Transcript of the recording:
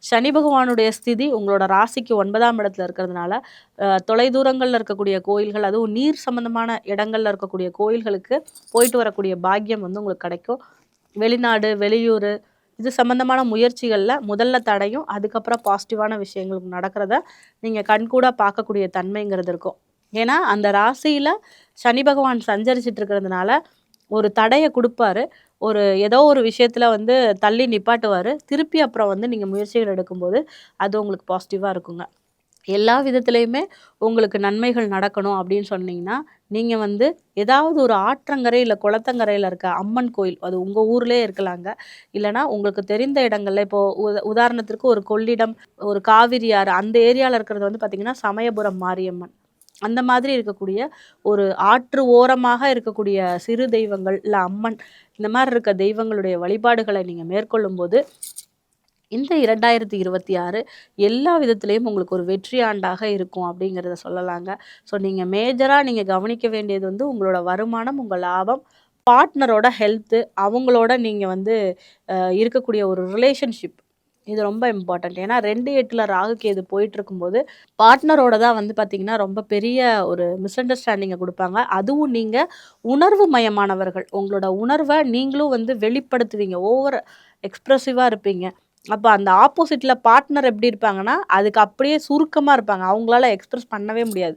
சனி பகவானுடைய ஸ்திதி உங்களோட ராசிக்கு 9ஆம் இடத்துல இருக்கிறதுனால, தொலைதூரங்கள்ல இருக்கக்கூடிய கோயில்கள், அதுவும் நீர் சம்மந்தமான இடங்கள்ல இருக்கக்கூடிய கோயில்களுக்கு போயிட்டு வரக்கூடிய பாக்கியம் வந்து உங்களுக்கு கிடைக்கும். வெளிநாடு, வெளியூர் இது சம்மந்தமான முயற்சிகள்ல முதல்ல தடையும், அதுக்கப்புறம் பாசிட்டிவான விஷயங்கள் நடக்கிறத நீங்க கண்கூடா பார்க்கக்கூடிய தன்மைங்கிறது இருக்கும். ஏன்னா, அந்த ராசியில சனி பகவான் சஞ்சரிச்சுட்டு இருக்கிறதுனால, ஒரு தடைய குடுப்பாரு. ஏதோ ஒரு விஷயத்துல வந்து தள்ளி நிப்பாட்டுவாரு. திருப்பி அப்புறம் வந்து நீங்க முயற்சிகள் எடுக்கும்போது, அது உங்களுக்கு பாசிட்டிவா இருக்குங்க. எல்லா விதத்திலயுமே உங்களுக்கு நன்மைகள் நடக்கணும் அப்படின்னு சொன்னீங்கன்னா, நீங்க வந்து ஏதாவது ஒரு ஆற்றங்கரை, இல்ல குளத்தங்கரையில இருக்க அம்மன் கோயில், அது உங்க ஊர்லயே இருக்கலாங்க. இல்லன்னா உங்களுக்கு தெரிந்த இடங்கள்ல இப்போ உதாரணத்திற்கு ஒரு கொள்ளிடம், ஒரு காவிரி ஆறு அந்த ஏரியால இருக்கிறது வந்து பார்த்தீங்கன்னா, சமயபுரம் மாரியம்மன். அந்த மாதிரி இருக்கக்கூடிய ஒரு ஆற்று ஓரமாக இருக்கக்கூடிய சிறு தெய்வங்கள், இல்ல அம்மன் இந்த மாரி இருக்க தெய்வங்களுடைய வழிபாடுகளை நீங்க மேற்கொள்ளும்போது, இந்த 2026 எல்லா விதத்திலயும் உங்களுக்கு ஒரு வெற்றி ஆண்டாக இருக்கும் அப்படிங்கிறத சொல்லலாங்க. ஸோ நீங்க கவனிக்க வேண்டியது வந்து உங்களோட வருமானம், உங்க லாபம், பார்ட்னரோட ஹெல்த்து, அவங்களோட நீங்க வந்து இருக்கக்கூடிய ஒரு ரிலேஷன்ஷிப். இது ரொம்ப இம்பார்ட்டன்ட். ஏன்னா 2, 8ல ராகு கேது போயிட்டுருக்கும்போது, பார்ட்னரோட தான் வந்து பார்த்தீங்கன்னா, ரொம்ப பெரிய ஒரு மிஸ் அண்டர்ஸ்டாண்டிங்க குடுப்பாங்க. அதுவும் நீங்க உணர்வு மயமானவர்கள். உங்களோட உணர்வ நீங்களும் வந்து வெளிப்படுத்துவீங்க. எக்ஸ்பிரசிவா இருப்பீங்க. அப்ப அந்த ஆப்போசிட்ல பார்ட்னர் எப்படி இருப்பாங்கன்னா, அதுக்கு அப்படியே சுருக்கமா இருப்பாங்க. அவங்களால எக்ஸ்பிரஸ் பண்ணவே முடியாது.